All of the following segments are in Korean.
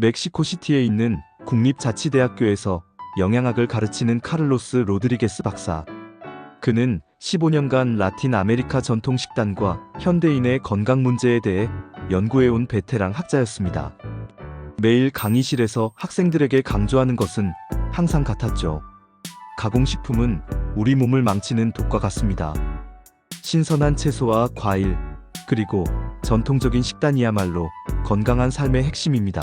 멕시코시티에 있는 국립자치대학교에서 영양학을 가르치는 카를로스 로드리게스 박사. 그는 15년간 라틴 아메리카 전통 식단과 현대인의 건강 문제에 대해 연구해온 베테랑 학자였습니다. 매일 강의실에서 학생들에게 강조하는 것은 항상 같았죠. 가공식품은 우리 몸을 망치는 독과 같습니다. 신선한 채소와 과일, 그리고 전통적인 식단이야말로 건강한 삶의 핵심입니다.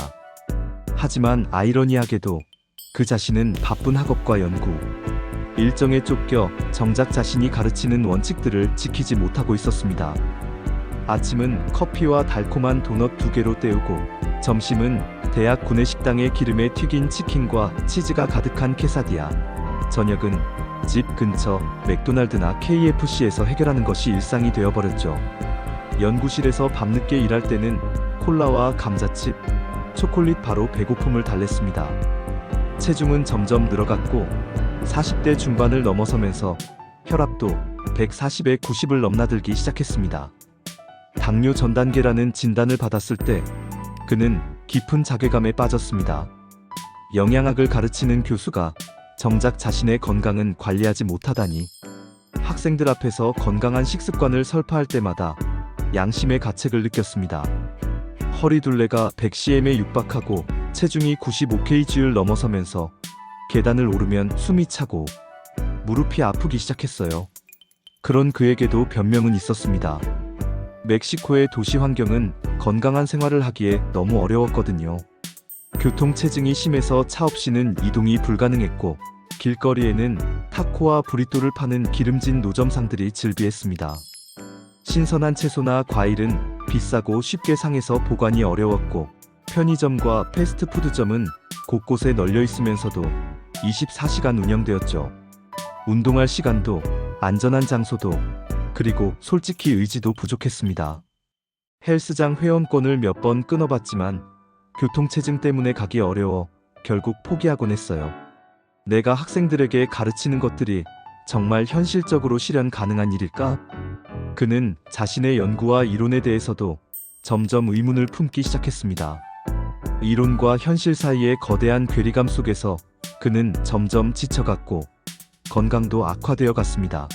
하지만 아이러니하게도 그 자신은 바쁜 학업과 연구, 일정에 쫓겨 정작 자신이 가르치는 원칙들을 지키지 못하고 있었습니다. 아침은 커피와 달콤한 도넛 2개로 때우고, 점심은 대학 구내식당의 기름에 튀긴 치킨과 치즈가 가득한 케사디야, 저녁은 집 근처 맥도날드나 KFC에서 해결하는 것이 일상이 되어버렸죠. 연구실에서 밤늦게 일할 때는 콜라와 감자칩, 초콜릿 바로 배고픔을 달랬습니다. 체중은 점점 늘어갔고 40대 중반을 넘어서면서 혈압도 140에 90을 넘나들기 시작했습니다. 당뇨 전 단계라는 진단을 받았을 때 그는 깊은 자괴감에 빠졌습니다. 영양학을 가르치는 교수가 정작 자신의 건강은 관리하지 못하다니. 학생들 앞에서 건강한 식습관을 설파할 때마다 양심의 가책을 느꼈습니다. 허리둘레가 100cm에 육박하고 체중이 95kg를 넘어서면서 계단을 오르면 숨이 차고 무릎이 아프기 시작했어요. 그런 그에게도 변명은 있었습니다. 멕시코의 도시 환경은 건강한 생활을 하기에 너무 어려웠거든요. 교통체증이 심해서 차 없이는 이동이 불가능했고, 길거리에는 타코와 브리또를 파는 기름진 노점상들이 즐비했습니다. 신선한 채소나 과일은 비싸고 쉽게 상해서 보관이 어려웠고, 편의점과 패스트푸드점은 곳곳에 널려 있으면서도 24시간 운영되었죠. 운동할 시간도, 안전한 장소도, 그리고 솔직히 의지도 부족했습니다. 헬스장 회원권을 몇 번 끊어봤지만 교통체증 때문에 가기 어려워 결국 포기하곤 했어요. 내가 학생들에게 가르치는 것들이 정말 현실적으로 실현 가능한 일일까? 그는 자신의 연구와 이론에 대해서도 점점 의문을 품기 시작했습니다. 이론과 현실 사이의 거대한 괴리감 속에서 그는 점점 지쳐갔고 건강도 악화되어 갔습니다.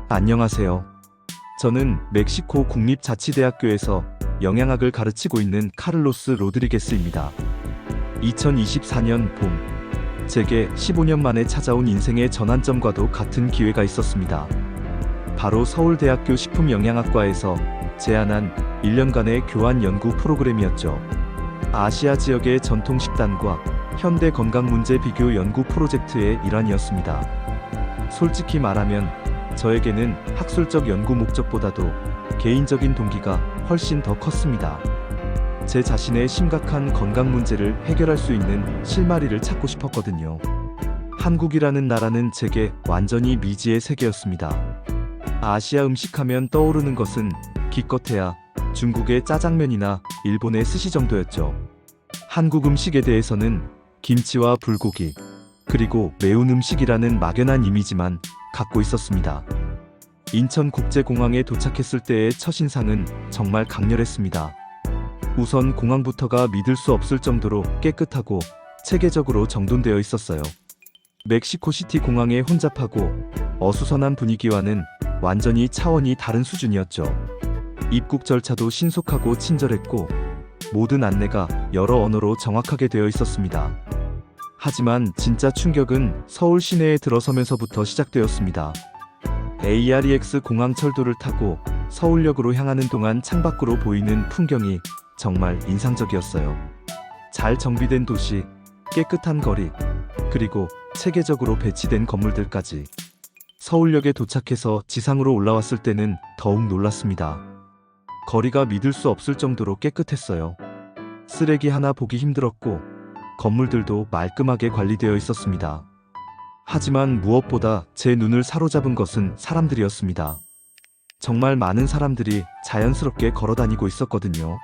안녕하세요. 저는 멕시코 국립자치대학교에서 영양학을 가르치고 있는 카를로스 로드리게스입니다. 2024년 봄, 제게 15년 만에 찾아온 인생의 전환점과도 같은 기회가 있었습니다. 바로 서울대학교 식품영양학과에서 제안한 1년간의 교환 연구 프로그램이었죠. 아시아 지역의 전통 식단과 현대 건강 문제 비교 연구 프로젝트의 일환이었습니다. 솔직히 말하면 저에게는 학술적 연구 목적보다도 개인적인 동기가 훨씬 더 컸습니다. 제 자신의 심각한 건강 문제를 해결할 수 있는 실마리를 찾고 싶었거든요. 한국이라는 나라는 제게 완전히 미지의 세계였습니다. 아시아 음식하면 떠오르는 것은 기껏해야 중국의 짜장면이나 일본의 스시 정도였죠. 한국 음식에 대해서는 김치와 불고기, 그리고 매운 음식이라는 막연한 이미지만 갖고 있었습니다. 인천국제공항에 도착했을 때의 첫인상은 정말 강렬했습니다. 우선 공항부터가 믿을 수 없을 정도로 깨끗하고 체계적으로 정돈되어 있었어요. 멕시코시티 공항의 혼잡하고 어수선한 분위기와는 완전히 차원이 다른 수준이었죠. 입국 절차도 신속하고 친절했고 모든 안내가 여러 언어로 정확하게 되어 있었습니다. 하지만 진짜 충격은 서울 시내에 들어서면서부터 시작되었습니다. AREX 공항 철도를 타고 서울역으로 향하는 동안 창밖으로 보이는 풍경이 정말 인상적이었어요. 잘 정비된 도시, 깨끗한 거리, 그리고 체계적으로 배치된 건물들까지. 서울역에 도착해서 지상으로 올라왔을 때는 더욱 놀랐습니다. 거리가 믿을 수 없을 정도로 깨끗했어요. 쓰레기 하나 보기 힘들었고 건물들도 말끔하게 관리되어 있었습니다. 하지만 무엇보다 제 눈을 사로잡은 것은 사람들이었습니다. 정말 많은 사람들이 자연스럽게 걸어다니고 있었거든요.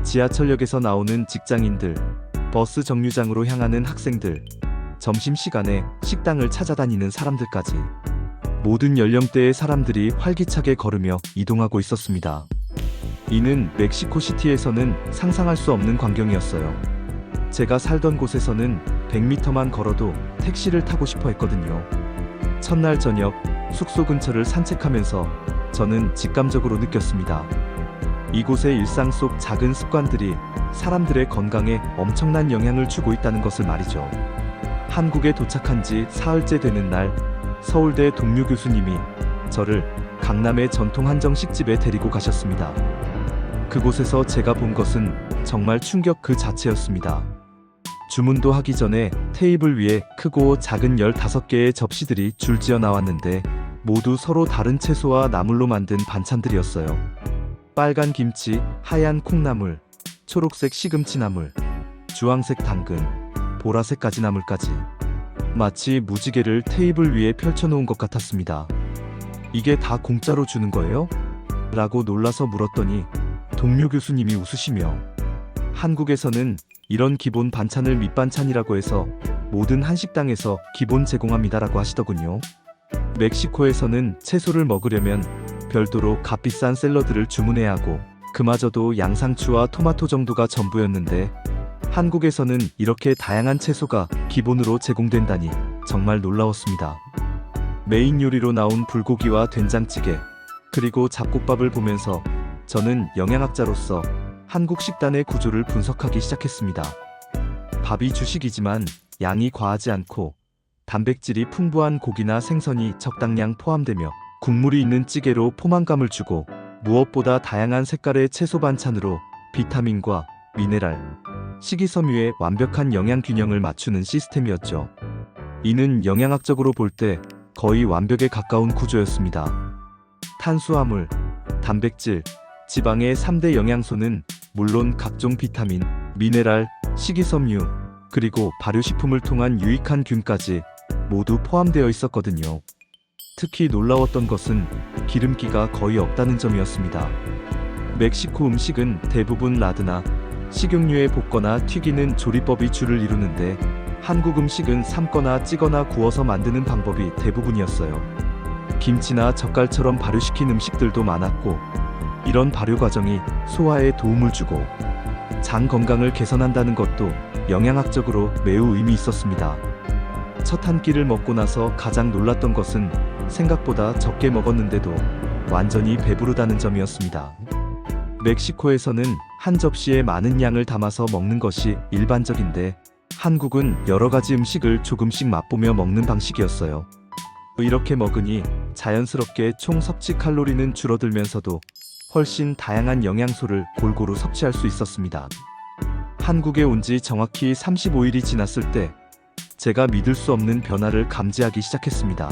지하철역에서 나오는 직장인들, 버스 정류장으로 향하는 학생들, 점심시간에 식당을 찾아다니는 사람들까지 모든 연령대의 사람들이 활기차게 걸으며 이동하고 있었습니다. 이는 멕시코시티에서는 상상할 수 없는 광경이었어요. 제가 살던 곳에서는 100m만 걸어도 택시를 타고 싶어 했거든요. 첫날 저녁 숙소 근처를 산책하면서 저는 직감적으로 느꼈습니다. 이곳의 일상 속 작은 습관들이 사람들의 건강에 엄청난 영향을 주고 있다는 것을 말이죠. 한국에 도착한 지 사흘째 되는 날, 서울대 동료 교수님이 저를 강남의 전통 한정식집에 데리고 가셨습니다. 그곳에서 제가 본 것은 정말 충격 그 자체였습니다. 주문도 하기 전에 테이블 위에 크고 작은 15개의 접시들이 줄지어 나왔는데 모두 서로 다른 채소와 나물로 만든 반찬들이었어요. 빨간 김치, 하얀 콩나물, 초록색 시금치 나물, 주황색 당근, 보라색 가지나물까지. 마치 무지개를 테이블 위에 펼쳐놓은 것 같았습니다. 이게 다 공짜로 주는 거예요? 라고 놀라서 물었더니 동료 교수님이 웃으시며 한국에서는 이런 기본 반찬을 밑반찬이라고 해서 모든 한식당에서 기본 제공합니다라고 하시더군요. 멕시코에서는 채소를 먹으려면 별도로 값비싼 샐러드를 주문해야 하고 그마저도 양상추와 토마토 정도가 전부였는데 한국에서는 이렇게 다양한 채소가 기본으로 제공된다니 정말 놀라웠습니다. 메인 요리로 나온 불고기와 된장찌개 그리고 잡곡밥을 보면서 저는 영양학자로서 한국 식단의 구조를 분석하기 시작했습니다. 밥이 주식이지만 양이 과하지 않고 단백질이 풍부한 고기나 생선이 적당량 포함되며 국물이 있는 찌개로 포만감을 주고 무엇보다 다양한 색깔의 채소 반찬으로 비타민과 미네랄, 식이섬유의 완벽한 영양 균형을 맞추는 시스템이었죠. 이는 영양학적으로 볼 때 거의 완벽에 가까운 구조였습니다. 탄수화물, 단백질, 지방의 3대 영양소는 물론 각종 비타민, 미네랄, 식이섬유, 그리고 발효식품을 통한 유익한 균까지 모두 포함되어 있었거든요. 특히 놀라웠던 것은 기름기가 거의 없다는 점이었습니다. 멕시코 음식은 대부분 라드나 식용유에 볶거나 튀기는 조리법이 주를 이루는데 한국 음식은 삶거나 찌거나 구워서 만드는 방법이 대부분이었어요. 김치나 젓갈처럼 발효시킨 음식들도 많았고 이런 발효 과정이 소화에 도움을 주고 장 건강을 개선한다는 것도 영양학적으로 매우 의미 있었습니다. 첫 한 끼를 먹고 나서 가장 놀랐던 것은 생각보다 적게 먹었는데도 완전히 배부르다는 점이었습니다. 멕시코에서는 한 접시에 많은 양을 담아서 먹는 것이 일반적인데 한국은 여러 가지 음식을 조금씩 맛보며 먹는 방식이었어요. 이렇게 먹으니 자연스럽게 총 섭취 칼로리는 줄어들면서도 훨씬 다양한 영양소를 골고루 섭취할 수 있었습니다. 한국에 온 지 정확히 35일이 지났을 때 제가 믿을 수 없는 변화를 감지하기 시작했습니다.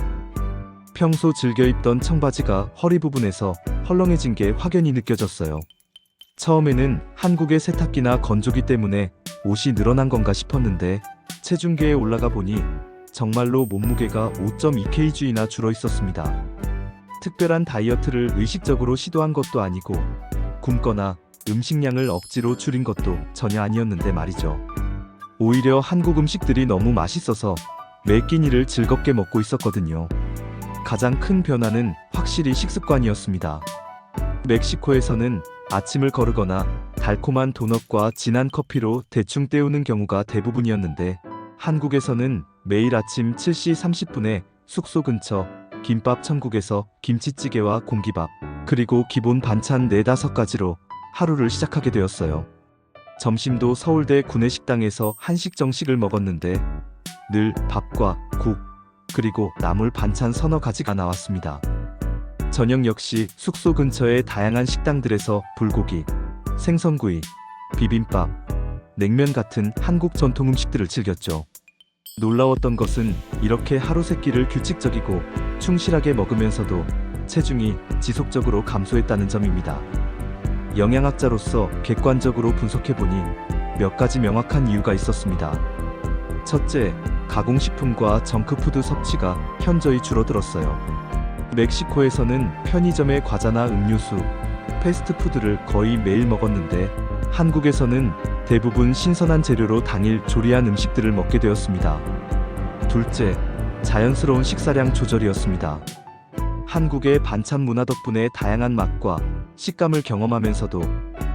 평소 즐겨 입던 청바지가 허리 부분에서 헐렁해진 게 확연히 느껴졌어요. 처음에는 한국의 세탁기나 건조기 때문에 옷이 늘어난 건가 싶었는데 체중계에 올라가 보니 정말로 몸무게가 5.2kg나 줄어 있었습니다. 특별한 다이어트를 의식적으로 시도한 것도 아니고 굶거나 음식량을 억지로 줄인 것도 전혀 아니었는데 말이죠. 오히려 한국 음식들이 너무 맛있어서 매 끼니를 즐겁게 먹고 있었거든요. 가장 큰 변화는 확실히 식습관이었습니다. 멕시코에서는 아침을 거르거나 달콤한 도넛과 진한 커피로 대충 때우는 경우가 대부분이었는데 한국에서는 매일 아침 7시 30분에 숙소 근처 김밥 천국에서 김치찌개와 공기밥 그리고 기본 반찬 4-5가지로 하루를 시작하게 되었어요. 점심도 서울대 구내식당에서 한식 정식을 먹었는데 늘 밥과 국 그리고 나물 반찬 서너 가지가 나왔습니다. 저녁 역시 숙소 근처의 다양한 식당들에서 불고기, 생선구이, 비빔밥, 냉면 같은 한국 전통 음식들을 즐겼죠. 놀라웠던 것은 이렇게 하루 3끼를 규칙적이고 충실하게 먹으면서도 체중이 지속적으로 감소했다는 점입니다. 영양학자로서 객관적으로 분석해보니 몇 가지 명확한 이유가 있었습니다. 첫째, 가공식품과 정크푸드 섭취가 현저히 줄어들었어요. 멕시코에서는 편의점의 과자나 음료수, 패스트푸드를 거의 매일 먹었는데 한국에서는 대부분 신선한 재료로 당일 조리한 음식들을 먹게 되었습니다. 둘째, 자연스러운 식사량 조절이었습니다. 한국의 반찬 문화 덕분에 다양한 맛과 식감을 경험하면서도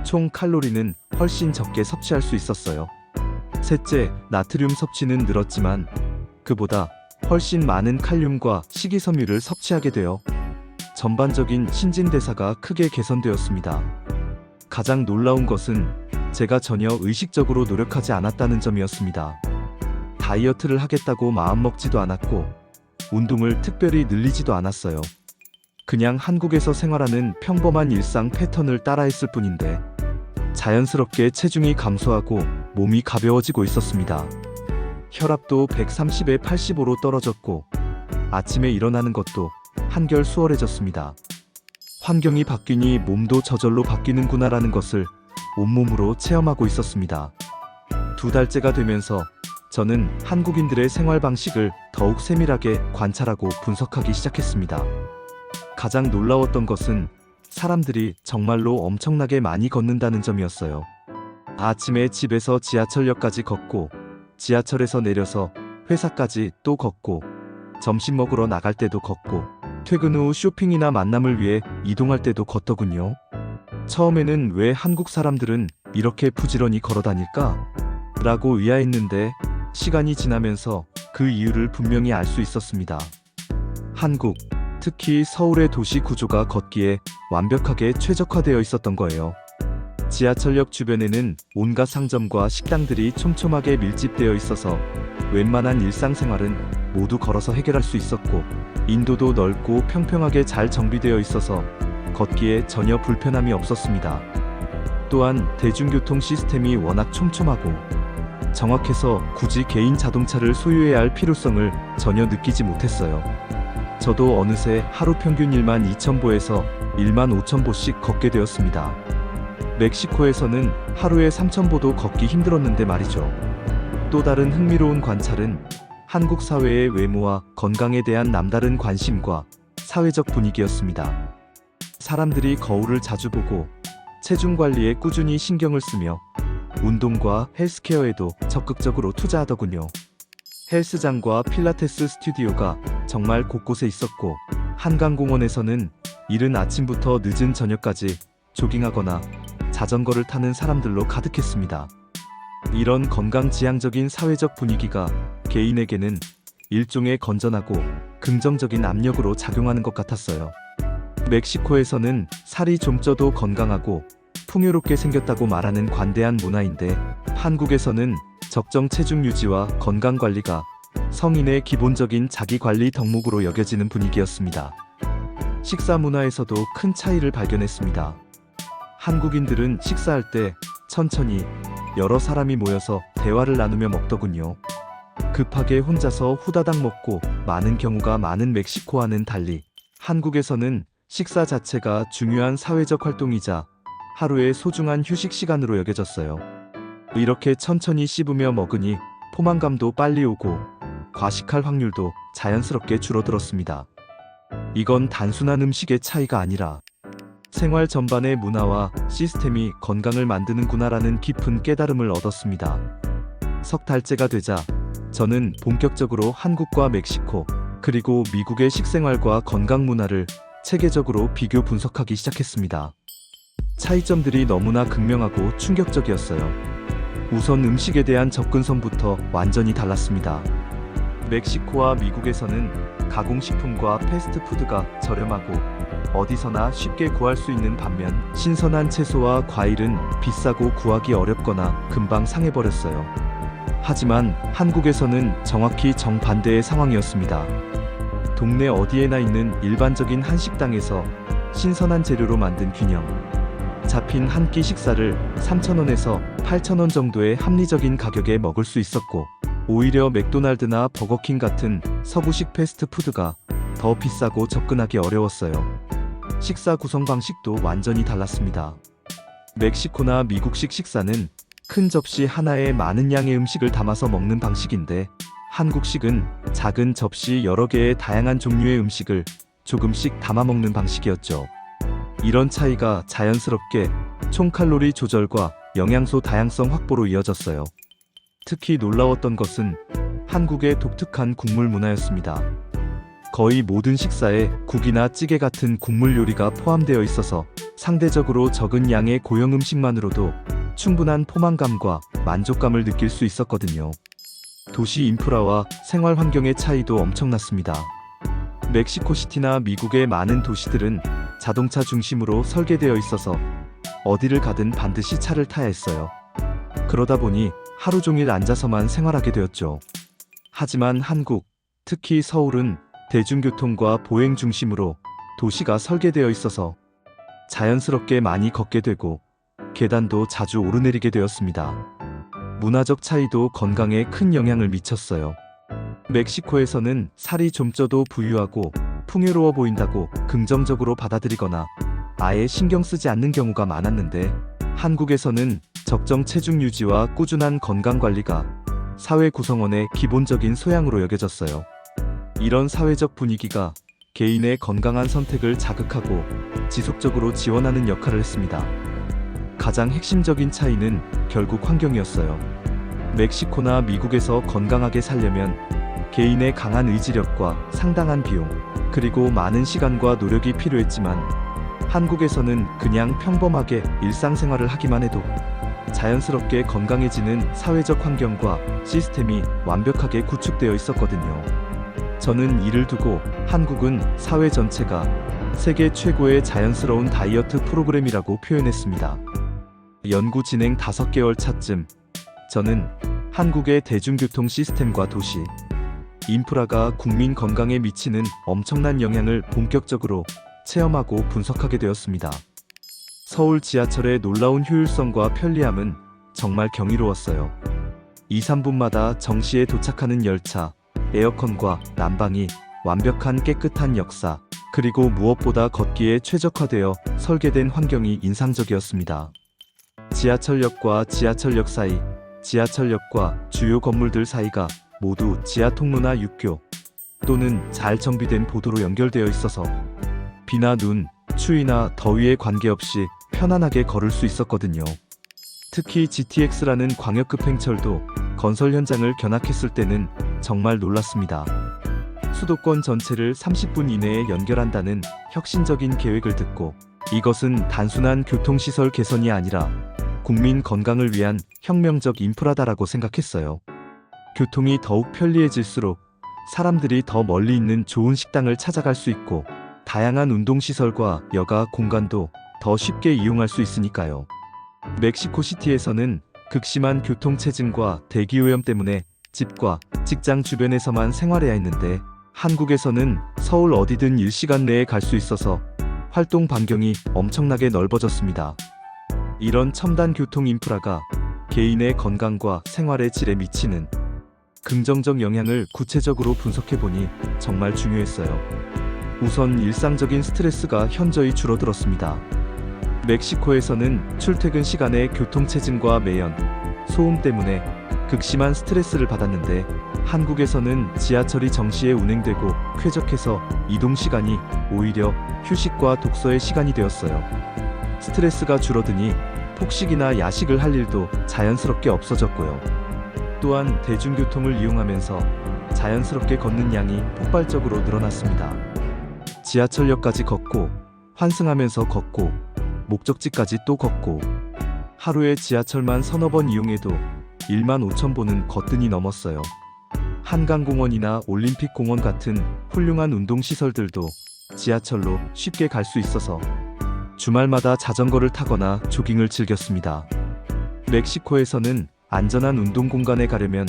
총 칼로리는 훨씬 적게 섭취할 수 있었어요. 셋째, 나트륨 섭취는 늘었지만 그보다 훨씬 많은 칼륨과 식이섬유를 섭취하게 되어 전반적인 신진대사가 크게 개선되었습니다. 가장 놀라운 것은 제가 전혀 의식적으로 노력하지 않았다는 점이었습니다. 다이어트를 하겠다고 마음먹지도 않았고 운동을 특별히 늘리지도 않았어요. 그냥 한국에서 생활하는 평범한 일상 패턴을 따라했을 뿐인데 자연스럽게 체중이 감소하고 몸이 가벼워지고 있었습니다. 혈압도 130에 85로 떨어졌고 아침에 일어나는 것도 한결 수월해졌습니다. 환경이 바뀌니 몸도 저절로 바뀌는구나라는 것을 온몸으로 체험하고 있었습니다. 2달째가 되면서 저는 한국인들의 생활 방식을 더욱 세밀하게 관찰하고 분석하기 시작했습니다. 가장 놀라웠던 것은 사람들이 정말로 엄청나게 많이 걷는다는 점이었어요. 아침에 집에서 지하철역까지 걷고 지하철에서 내려서 회사까지 또 걷고 점심 먹으러 나갈 때도 걷고 퇴근 후 쇼핑이나 만남을 위해 이동할 때도 걷더군요. 처음에는 왜 한국 사람들은 이렇게 부지런히 걸어 다닐까? 라고 의아했는데 시간이 지나면서 그 이유를 분명히 알 수 있었습니다. 한국, 특히 서울의 도시 구조가 걷기에 완벽하게 최적화되어 있었던 거예요. 지하철역 주변에는 온갖 상점과 식당들이 촘촘하게 밀집되어 있어서 웬만한 일상생활은 모두 걸어서 해결할 수 있었고 인도도 넓고 평평하게 잘 정비되어 있어서 걷기에 전혀 불편함이 없었습니다. 또한 대중교통 시스템이 워낙 촘촘하고 정확해서 굳이 개인 자동차를 소유해야 할 필요성을 전혀 느끼지 못했어요. 저도 어느새 하루 평균 1만 2,000보에서 1만 5,000보씩 걷게 되었습니다. 멕시코에서는 하루에 3,000보도 걷기 힘들었는데 말이죠. 또 다른 흥미로운 관찰은 한국 사회의 외모와 건강에 대한 남다른 관심과 사회적 분위기였습니다. 사람들이 거울을 자주 보고 체중 관리에 꾸준히 신경을 쓰며 운동과 헬스케어에도 적극적으로 투자하더군요. 헬스장과 필라테스 스튜디오가 정말 곳곳에 있었고 한강공원에서는 이른 아침부터 늦은 저녁까지 조깅하거나 자전거를 타는 사람들로 가득했습니다. 이런 건강지향적인 사회적 분위기가 개인에게는 일종의 건전하고 긍정적인 압력으로 작용하는 것 같았어요. 멕시코에서는 살이 좀 쪄도 건강하고 풍요롭게 생겼다고 말하는 관대한 문화인데 한국에서는 적정 체중 유지와 건강 관리가 성인의 기본적인 자기관리 덕목으로 여겨지는 분위기였습니다. 식사 문화에서도 큰 차이를 발견했습니다. 한국인들은 식사할 때 천천히 여러 사람이 모여서 대화를 나누며 먹더군요. 급하게 혼자서 후다닥 먹고 많은 경우가 많은 멕시코와는 달리 한국에서는 식사 자체가 중요한 사회적 활동이자 하루의 소중한 휴식 시간으로 여겨졌어요. 이렇게 천천히 씹으며 먹으니 포만감도 빨리 오고 과식할 확률도 자연스럽게 줄어들었습니다. 이건 단순한 음식의 차이가 아니라 생활 전반의 문화와 시스템이 건강을 만드는구나라는 깊은 깨달음을 얻었습니다. 석 달째가 되자 저는 본격적으로 한국과 멕시코 그리고 미국의 식생활과 건강 문화를 체계적으로 비교 분석하기 시작했습니다. 차이점들이 너무나 극명하고 충격적이었어요. 우선 음식에 대한 접근성부터 완전히 달랐습니다. 멕시코와 미국에서는 가공식품과 패스트푸드가 저렴하고 어디서나 쉽게 구할 수 있는 반면 신선한 채소와 과일은 비싸고 구하기 어렵거나 금방 상해버렸어요. 하지만 한국에서는 정확히 정반대의 상황이었습니다. 동네 어디에나 있는 일반적인 한식당에서 신선한 재료로 만든 균형 잡힌 한 끼 식사를 3,000원에서 8,000원 정도의 합리적인 가격에 먹을 수 있었고 오히려 맥도날드나 버거킹 같은 서구식 패스트푸드가 더 비싸고 접근하기 어려웠어요. 식사 구성 방식도 완전히 달랐습니다. 멕시코나 미국식 식사는 큰 접시 하나에 많은 양의 음식을 담아서 먹는 방식인데 한국식은 작은 접시 여러 개의 다양한 종류의 음식을 조금씩 담아 먹는 방식이었죠. 이런 차이가 자연스럽게 총칼로리 조절과 영양소 다양성 확보로 이어졌어요. 특히 놀라웠던 것은 한국의 독특한 국물 문화였습니다. 거의 모든 식사에 국이나 찌개 같은 국물 요리가 포함되어 있어서 상대적으로 적은 양의 고형 음식만으로도 충분한 포만감과 만족감을 느낄 수 있었거든요. 도시 인프라와 생활 환경의 차이도 엄청났습니다. 멕시코시티나 미국의 많은 도시들은 자동차 중심으로 설계되어 있어서 어디를 가든 반드시 차를 타야 했어요. 그러다 보니 하루 종일 앉아서만 생활하게 되었죠. 하지만 한국, 특히 서울은 대중교통과 보행 중심으로 도시가 설계되어 있어서 자연스럽게 많이 걷게 되고 계단도 자주 오르내리게 되었습니다. 문화적 차이도 건강에 큰 영향을 미쳤어요. 멕시코에서는 살이 좀 쪄도 부유하고 풍요로워 보인다고 긍정적으로 받아들이거나 아예 신경 쓰지 않는 경우가 많았는데, 한국에서는 적정 체중 유지와 꾸준한 건강 관리가 사회 구성원의 기본적인 소양으로 여겨졌어요. 이런 사회적 분위기가 개인의 건강한 선택을 자극하고 지속적으로 지원하는 역할을 했습니다. 가장 핵심적인 차이는 결국 환경이었어요. 멕시코나 미국에서 건강하게 살려면 개인의 강한 의지력과 상당한 비용, 그리고 많은 시간과 노력이 필요했지만, 한국에서는 그냥 평범하게 일상생활을 하기만 해도 자연스럽게 건강해지는 사회적 환경과 시스템이 완벽하게 구축되어 있었거든요. 저는 이를 두고 한국은 사회 전체가 세계 최고의 자연스러운 다이어트 프로그램이라고 표현했습니다. 연구 진행 5개월 차쯤, 저는 한국의 대중교통 시스템과 도시 인프라가 국민 건강에 미치는 엄청난 영향을 본격적으로 체험하고 분석하게 되었습니다. 서울 지하철의 놀라운 효율성과 편리함은 정말 경이로웠어요. 2, 3분마다 정시에 도착하는 열차, 에어컨과 난방이 완벽한 깨끗한 역사, 그리고 무엇보다 걷기에 최적화되어 설계된 환경이 인상적이었습니다. 지하철역과 지하철역 사이, 지하철역과 주요 건물들 사이가 모두 지하 통로나 육교 또는 잘 정비된 보도로 연결되어 있어서 비나 눈, 추위나 더위에 관계없이 편안하게 걸을 수 있었거든요. 특히 GTX라는 광역급 행철도 건설 현장을 견학했을 때는 정말 놀랐습니다. 수도권 전체를 30분 이내에 연결한다는 혁신적인 계획을 듣고, 이것은 단순한 교통시설 개선이 아니라 국민 건강을 위한 혁명적 인프라다라고 생각했어요. 교통이 더욱 편리해질수록 사람들이 더 멀리 있는 좋은 식당을 찾아갈 수 있고, 다양한 운동시설과 여가 공간도 더 쉽게 이용할 수 있으니까요. 멕시코시티에서는 극심한 교통체증과 대기오염 때문에 집과 직장 주변에서만 생활해야 했는데, 한국에서는 서울 어디든 1시간 내에 갈 수 있어서 활동 반경이 엄청나게 넓어졌습니다. 이런 첨단 교통 인프라가 개인의 건강과 생활의 질에 미치는 긍정적 영향을 구체적으로 분석해보니 정말 중요했어요. 우선 일상적인 스트레스가 현저히 줄어들었습니다. 멕시코에서는 출퇴근 시간에 교통체증과 매연, 소음 때문에 극심한 스트레스를 받았는데, 한국에서는 지하철이 정시에 운행되고 쾌적해서 이동 시간이 오히려 휴식과 독서의 시간이 되었어요. 스트레스가 줄어드니 폭식이나 야식을 할 일도 자연스럽게 없어졌고요. 또한 대중교통을 이용하면서 자연스럽게 걷는 양이 폭발적으로 늘어났습니다. 지하철역까지 걷고, 환승하면서 걷고, 목적지까지 또 걷고, 하루에 지하철만 서너 번 이용해도 15,000보는 거뜬히 넘었어요. 한강공원이나 올림픽공원 같은 훌륭한 운동시설들도 지하철로 쉽게 갈 수 있어서 주말마다 자전거를 타거나 조깅을 즐겼습니다. 멕시코에서는 안전한 운동 공간에 가려면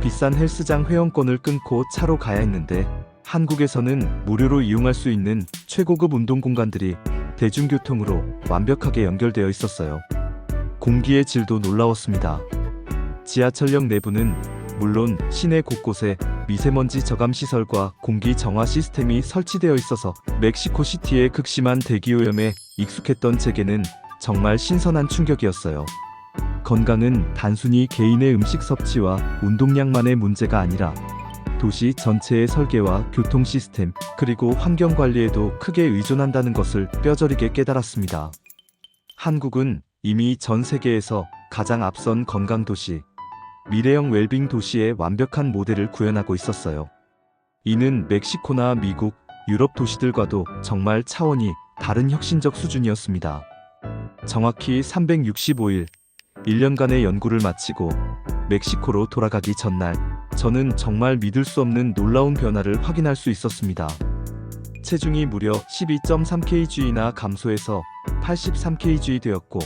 비싼 헬스장 회원권을 끊고 차로 가야 했는데, 한국에서는 무료로 이용할 수 있는 최고급 운동 공간들이 대중교통으로 완벽하게 연결되어 있었어요. 공기의 질도 놀라웠습니다. 지하철역 내부는 물론 시내 곳곳에 미세먼지 저감 시설과 공기 정화 시스템이 설치되어 있어서 멕시코시티의 극심한 대기오염에 익숙했던 제게는 정말 신선한 충격이었어요. 건강은 단순히 개인의 음식 섭취와 운동량만의 문제가 아니라 도시 전체의 설계와 교통 시스템, 그리고 환경 관리에도 크게 의존한다는 것을 뼈저리게 깨달았습니다. 한국은 이미 전 세계에서 가장 앞선 건강도시, 미래형 웰빙 도시의 완벽한 모델을 구현하고 있었어요. 이는 멕시코나 미국, 유럽 도시들과도 정말 차원이 다른 혁신적 수준이었습니다. 정확히 365일, 1년간의 연구를 마치고 멕시코로 돌아가기 전날, 저는 정말 믿을 수 없는 놀라운 변화를 확인할 수 있었습니다. 체중이 무려 12.3kg나 감소해서 83kg 되었고,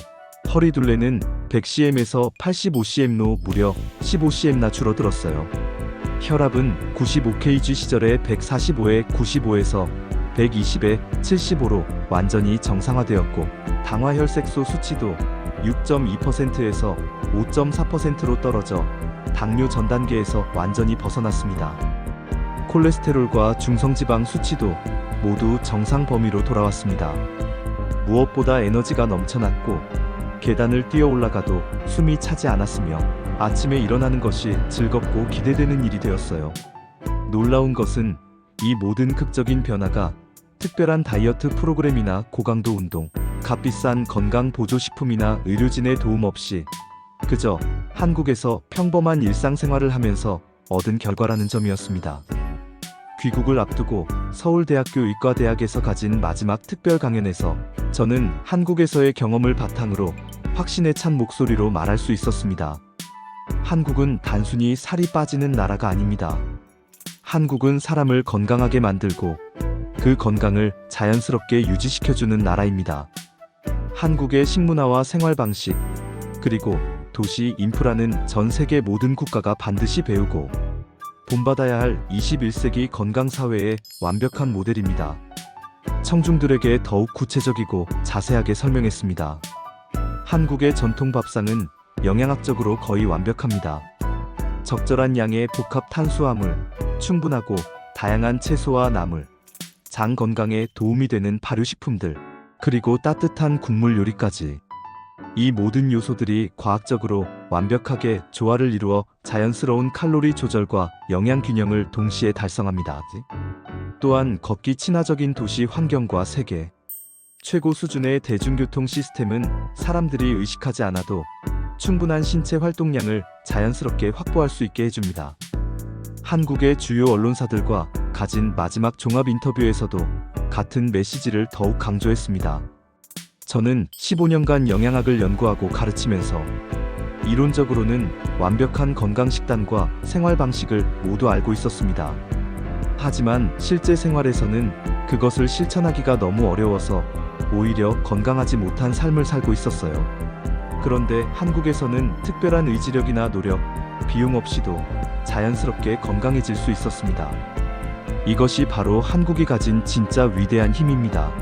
허리 둘레는 100cm에서 85cm로 무려 15cm나 줄어들었어요. 혈압은 95kg 시절의 145에 95에서 120에 75로 완전히 정상화되었고, 당화혈색소 수치도 6.2%에서 5.4%로 떨어져 당뇨 전 단계에서 완전히 벗어났습니다. 콜레스테롤과 중성지방 수치도 모두 정상 범위로 돌아왔습니다. 무엇보다 에너지가 넘쳐났고, 계단을 뛰어 올라가도 숨이 차지 않았으며 아침에 일어나는 것이 즐겁고 기대되는 일이 되었어요. 놀라운 것은 이 모든 극적인 변화가 특별한 다이어트 프로그램이나 고강도 운동, 값비싼 건강 보조식품이나 의료진의 도움 없이 그저 한국에서 평범한 일상생활을 하면서 얻은 결과라는 점이었습니다. 귀국을 앞두고 서울대학교 의과대학에서 가진 마지막 특별 강연에서 저는 한국에서의 경험을 바탕으로 확신에 찬 목소리로 말할 수 있었습니다. 한국은 단순히 살이 빠지는 나라가 아닙니다. 한국은 사람을 건강하게 만들고 그 건강을 자연스럽게 유지시켜주는 나라입니다. 한국의 식문화와 생활 방식, 그리고 도시 인프라는 전 세계 모든 국가가 반드시 배우고 본받아야 할 21세기 건강사회의 완벽한 모델입니다. 청중들에게 더욱 구체적이고 자세하게 설명했습니다. 한국의 전통 밥상은 영양학적으로 거의 완벽합니다. 적절한 양의 복합 탄수화물, 충분하고 다양한 채소와 나물, 장 건강에 도움이 되는 발효식품들, 그리고 따뜻한 국물 요리까지. 이 모든 요소들이 과학적으로 완벽하게 조화를 이루어 자연스러운 칼로리 조절과 영양 균형을 동시에 달성합니다. 또한 걷기 친화적인 도시 환경과 세계 최고 수준의 대중교통 시스템은 사람들이 의식하지 않아도 충분한 신체 활동량을 자연스럽게 확보할 수 있게 해줍니다. 한국의 주요 언론사들과 가진 마지막 종합 인터뷰에서도 같은 메시지를 더욱 강조했습니다. 저는 15년간 영양학을 연구하고 가르치면서 이론적으로는 완벽한 건강 식단과 생활 방식을 모두 알고 있었습니다. 하지만 실제 생활에서는 그것을 실천하기가 너무 어려워서 오히려 건강하지 못한 삶을 살고 있었어요. 그런데 한국에서는 특별한 의지력이나 노력, 비용 없이도 자연스럽게 건강해질 수 있었습니다. 이것이 바로 한국이 가진 진짜 위대한 힘입니다.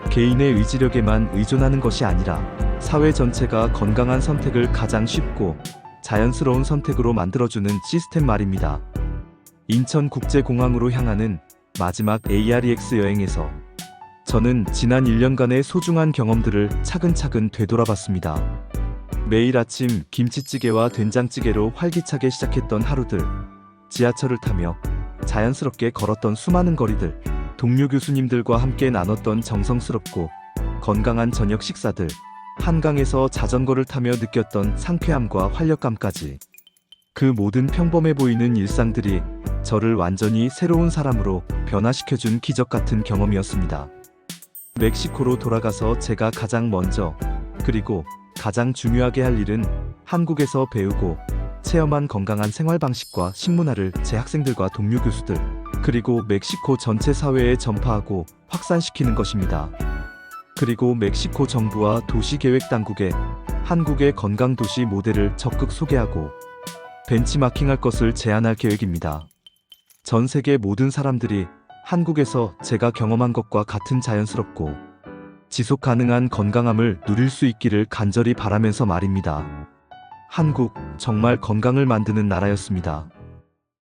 개인의 의지력에만 의존하는 것이 아니라 사회 전체가 건강한 선택을 가장 쉽고 자연스러운 선택으로 만들어주는 시스템 말입니다. 인천국제공항으로 향하는 마지막 AREX 여행에서 저는 지난 1년간의 소중한 경험들을 차근차근 되돌아봤습니다. 매일 아침 김치찌개와 된장찌개로 활기차게 시작했던 하루들, 지하철을 타며 자연스럽게 걸었던 수많은 거리들, 동료 교수님들과 함께 나눴던 정성스럽고 건강한 저녁 식사들, 한강에서 자전거를 타며 느꼈던 상쾌함과 활력감까지. 그 모든 평범해 보이는 일상들이 저를 완전히 새로운 사람으로 변화시켜준 기적 같은 경험이었습니다. 멕시코로 돌아가서 제가 가장 먼저, 그리고 가장 중요하게 할 일은 한국에서 배우고 체험한 건강한 생활 방식과 식문화를 제 학생들과 동료 교수들, 그리고 멕시코 전체 사회에 전파하고 확산시키는 것입니다. 그리고 멕시코 정부와 도시계획당국에 한국의 건강도시 모델을 적극 소개하고 벤치마킹할 것을 제안할 계획입니다. 전 세계 모든 사람들이 한국에서 제가 경험한 것과 같은 자연스럽고 지속 가능한 건강함을 누릴 수 있기를 간절히 바라면서 말입니다. 한국, 정말 건강을 만드는 나라였습니다.